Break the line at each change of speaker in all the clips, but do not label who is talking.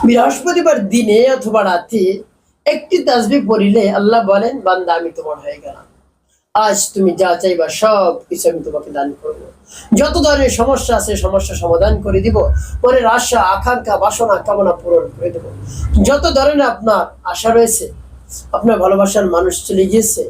বৃহস্পতিবার দিনে অথবা রাতে একটি তাসবিহ পড়িলে আল্লাহ বলেন, বান্দা আমি তোমার হয়ে গেলাম, আজ তুমি যা চাইবা সব কিছু আমি তোমাকে দান করবো। যত ধরনের সমস্যা আছে সমস্যা সমাধান করে দিব, মনের আশা আকাঙ্ক্ষা বাসনা কামনা পূরণ করে দেব। যত ধরনের আপনার আশা রয়েছে, আপনার ভালোবাসার মানুষ চলে গিয়েছে,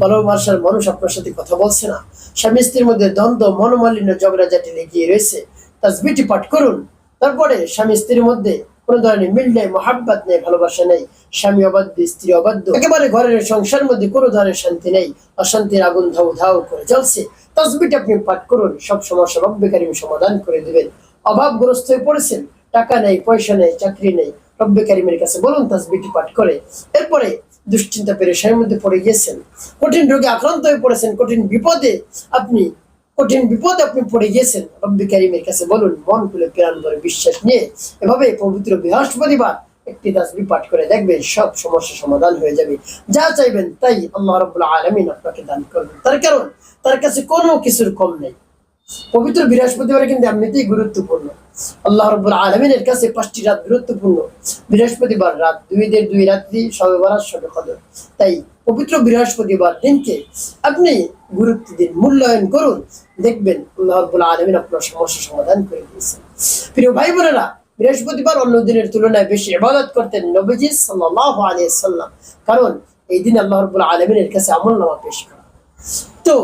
ভালোবাসার মানুষ আপনার সাথে কথা বলছে না, স্বামী স্ত্রীর মধ্যে দ্বন্দ্ব মনোমালিন্য ঝগড়াঝাটি লেগে রয়েছে, তাসবিহটি পাঠ করুন। তারপরে স্বামী স্ত্রীর মধ্যে কোনো ধরনের মিল নেই, মহাব্বত নেই, ভালোবাসা নেই, স্বামী অবাধ্য স্ত্রী অবাধ্য, একেবারে ঘরের সংসার মধ্যে কোনো ধরনের শান্তি নেই, অশান্তির আগুন ধাউ ধাউ করে জ্বলছে, তাসবিহটি আপনি পাঠ করুন। সব সমস্যা রব্বে কারিম সমাধান করে দিবেন। অভাবগ্রস্ত হয়ে পড়েছেন, টাকা নেই, পয়সা নেই, চাকরি নেই, রব্বে কারিমের কাছে বলুন তাসবিহটি পাঠ করে। এরপরে দুশ্চিন্তা পেরেশানির মধ্যে পড়ে গিয়েছেন, কঠিন রোগে আক্রান্ত হয়ে পড়েছেন, কঠিন বিপদে আপনি পড়ে গিয়েছেন, রব্বে কারিমের কাছে বলুন মন খুলে প্রাণ ভরে বিশ্বাস নিয়ে। এভাবে পবিত্র বৃহস্পতিবার একটি তাসবিহ পাঠ করে দেখবেন সব সমস্যা সমাধান হয়ে যাবে। যা চাইবেন তাই আল্লাহ রাব্বুল আলামিন আপনাকে দান করবেন। তার কারণ তার কাছে কোনো কিছুর কম নেই। পবিত্র বৃহস্পতিবার কিন্তু এমনিতেই গুরুত্বপূর্ণ। আল্লাহ রাব্বুল আলামিনের কাছে 5টি রাত গুরুত্বপূর্ণ। বৃহস্পতিবার রাত 2 রাত্রি, শবে বরাত, শবে কদর। তাই পবিত্র বৃহস্পতিবার দিনকে আপনি গুরুত্ব দিন, মূল্যায়ন করুন, দেখবেন আল্লাহ রাব্বুল আলামিন আপনার সমস্যা সমাধান করে দিয়েছেন। প্রিয় ভাই বোনেরা, বৃহস্পতিবার অন্য দিনের তুলনায় বেশি ইবাদত করতেন নবীজি সাল্লাল্লাহু আলাইহি সাল্লাম, কারণ এই দিন আল্লাহ রাব্বুল আলামিনের কাছে আমলনামা পেশ করা। তো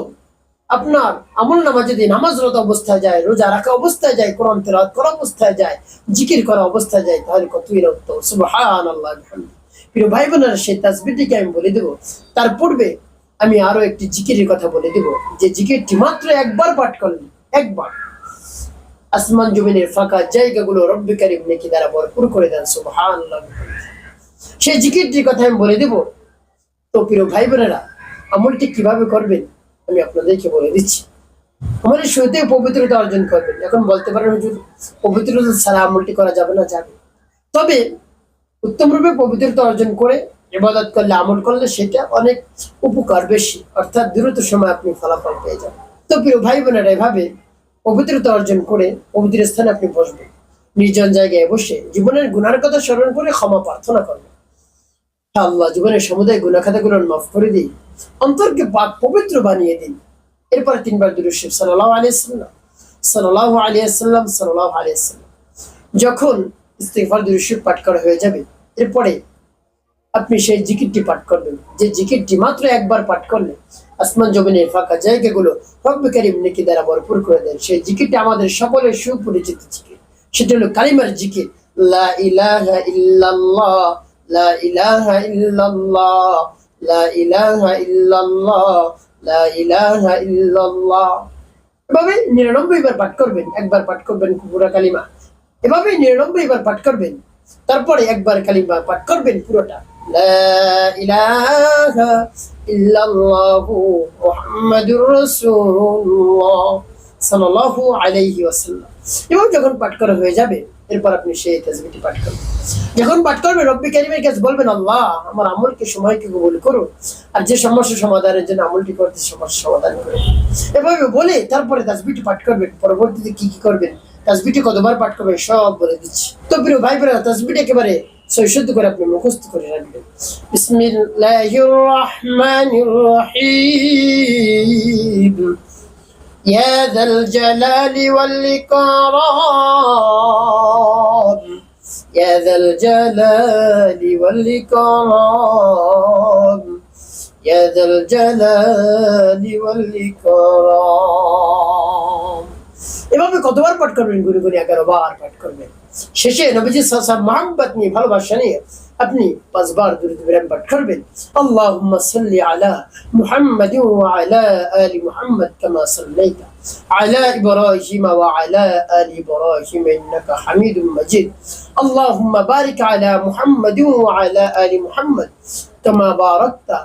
আপনার আমলনামা যদি নামাজরত অবস্থায় যায়, রোজা রাখা অবস্থায় যায়, কোরআন তেলাওয়াত করা অবস্থায় যায়, জিকির করা অবস্থায় যায়, তাহলে কতই না উত্তম। সুবহানাল্লাহ বিহামদিহি। প্রিয় ভাই বোনেরা, সেই তাসবিহটিকে আমি বলে দেব। তার পূর্বে আমি আরো একটি জিকিরের কথা বলে দেব, যে জিকিরটি মাত্র একবার পাঠ করলে, একবার আসমান জমিনের ফাঁকা জায়গাগুলো রব্বে কারিম নেকি দ্বারা ভরপুর করে দেন। সুবহানাল্লাহ। সেই জিকিরটির কথা আমি বলে দেব। তো প্রিয় ভাই বোনেরা, আমলটি কিভাবে করবেন আমি আপনাদেরকে বলে দিচ্ছি। আমাদের শুরুতে পবিত্রতা অর্জন করবেন। এখন বলতে পারেন হুজুর, পবিত্রতা ছাড়া আমলটি করা যাবে না? যাবে, তবে উত্তম রূপে পবিত্রতা অর্জন করে ইবাদত করলে, আমল করলে সেটা অনেক উপকার বেশি, অর্থাৎ দ্রুত সময় আপনি ফলাফল পেয়ে যাবেন। তো প্রিয় ভাই বোনেরা, এভাবে পবিত্রতা অর্জন করে পবিত্র স্থানে আপনি বসবেন, নির্জন জায়গায় বসে জীবনের গুনার কথা স্মরণ করে ক্ষমা প্রার্থনা করবেন। আল্লাহ, জীবনের সমুদায় গুনাহ খাতাগুলো মাফ করে দিন, অন্তরকে পাক পবিত্র বানিয়ে দিন। এরপর 3বার দুরূদ শরীফ সাল্লাল্লাহু আলাইহি ওয়াসাল্লাম, সাল্লাল্লাহু আলাইহি ওয়াসাল্লাম, সাল্লাল্লাহু আলাইহি ওয়াসাল্লাম। যখন ইস্তিগফার দুরূদ শরীফ পাঠ করা হয়ে যাবে, এরপরে আপনি সেই জিকিরটি পাঠ করবেন, যে জিকিরটি মাত্র একবার পাঠ করলে আসমান জমিনের ফাঁকা জায়গাগুলো রব্বে কারিম নেকি দ্বারা ভরপুর করে দেন। সেই জিকিরটি আমাদের সকলের সুপরিচিত জিকির, সেটা হলো কালিমার জিকির, লা ইলাহা ইল্লাল্লাহ, লা ইলাহা ইল্লাল্লাহ, লা ইলাহা ইল্লাল্লাহ, লা ইলাহা ইল্লাল্লাহ। এভাবে 99 বার পাঠ করবেন। একবার পাঠ করবেন পুরো কালিমা, এভাবে 99 বার পাঠ করবেন। তারপরে একবার কালিমা পাঠ করবেন পুরোটা, লা ইলাহা ইল্লাল্লাহু মুহাম্মাদুর রাসূলুল্লাহ সাল্লাল্লাহু আলাইহি ওয়াসাল্লাম। এবং যখন পাঠ করা হয়ে যাবে, এরপর আপনি সেই তাসবিহটি পাঠ করবেন। যখন পাঠ করবেন, রব্বে কারিমের কাছে বলবেন, আল্লাহ আমার আমলকে সময়কে কবুল করুন, আর যে সমস্যা সমাধানের জন্য আমলটি করতে সমস্যা সমাধান করে। এভাবে বলে তারপরে তাসবিহটি পাঠ করবেন। পরবর্তীতে কি কি করবেন, তাসবিহটি কতবার পাঠ করবেন সব বলে দিচ্ছি। তো প্রিয় ভাই বোনেরা, তাসবিহটি একেবারে সৈশুদ্ধ করে আপনি মুখস্থ করে রাখবেন। বিসমিল্লাহির রাহমানির রহিম, ইয়া যাল জালালি ওয়াল ইকরাম, ইয়া যাল জালালি ওয়াল ইকরাম, ইয়া যাল জালালি ওয়াল ইকরাম। এভাবে কতবার পাঠ করবেন? গুনে গুনে 11 বার পাঠ করবেন। শেষে নবীজি সাল্লাল্লাহু আলাইহি ওয়াসাল্লাম মহব্বত নিয়ে, ভালোবাসা নিয়ে আপনি 5 বার দুরূদ ইব্রাহিম পাঠ করবেন। আল্লাহুম্মা সাল্লি আলা মুহাম্মাদিন ওয়া আলা আলি মুহাম্মাদ কামা সাল্লাইতা আলা ইব্রাহিম ওয়া আলা আলি ইব্রাহিম ইন্নাকা হামিদুম মাজিদ। আল্লাহুম্মা বারিক আলা মুহাম্মাদিন ওয়া আলা আলি মুহাম্মাদ কামা বারাকতা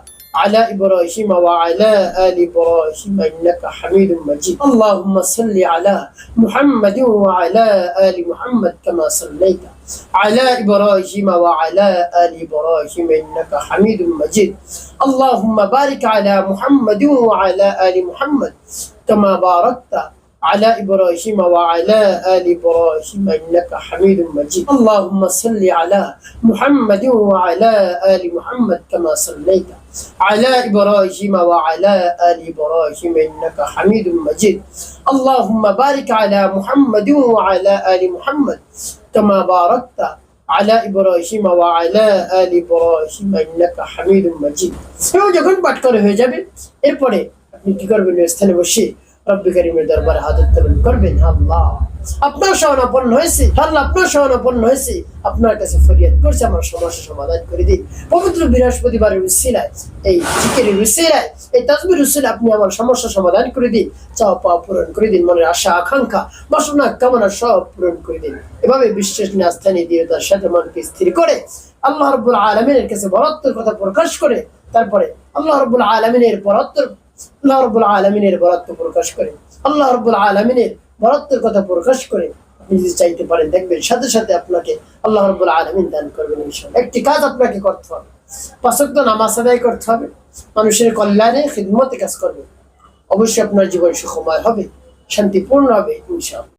على إبراهيم وعلى آل إبراهيم إنك حميد مجيد. اللهم صل على محمد وعلى آل محمد كما صليت على إبراهيم وعلى آل إبراهيم إنك حميد مجيد. اللهم بارك على محمد وعلى آل محمد كما باركت على إبراهيم وعلى آل إبراهيم إنك حميد مجيد اللهم صل على محمد وعلى آل محمد كما صليت على إبراهيم وعلى آل إبراهيم إنك حميد مجيد اللهم بارك على محمد وعلى آل محمد كما باركت على إبراهيم وعلى آل إبراهيم إنك حميد مجيد এবং যখন পাঠ করা হয়ে যাবে এরপরে আপনি কি করবেন স্থানে বসে রব্বি কারীমের দরবারে হাত উত্তোলন করবেন আল্লাহ আপনার শরণাপন্ন হয়েছে আল্লাহ আপনার শরণাপন্ন হয়েছে আপনার কাছে ফরিয়াদ করছে আমার সমস্যা সমাধান করে দিন পবিত্র বৃহস্পতিবারের উসিলায় এই জিকিরের উসিলায় এই তাসবির উসিলায় আপনি আমার সমস্যা সমাধান করে দিন চাওয়া পাওয়া পূরণ করে দিন মনের আশা আকাঙ্ক্ষা বাসনা কামনা সব পূরণ করে দিন এভাবে বিশ্বাস নিয়ে আস্থা নিয়ে দৃঢ়তার সাথে মনকে স্থির করে আল্লাহ রাব্বুল আলামিনের কাছে বরত্বের কথা প্রকাশ করে তারপরে আল্লাহ রাব্বুল আলামিনের আল্লাহ রাব্বুল আলামিনের বরত্ব প্রকাশ করে আল্লাহ রাব্বুল আলামিনের বরত্বের কথা প্রকাশ করে আপনি যদি চাইতে পারেন দেখবেন সাথে সাথে আপনাকে আল্লাহ রাব্বুল আলামিন দান করবেন ইনশাআল্লাহ একটি কাজ আপনাকে করতে হবে 5 ওয়াক্ত নামাজ আদায় করতে হবে মানুষের কল্যাণে খিদমতে কাজ করবে অবশ্যই আপনার জীবন সুখময় হবে শান্তিপূর্ণ হবে ইনশাআল্লাহ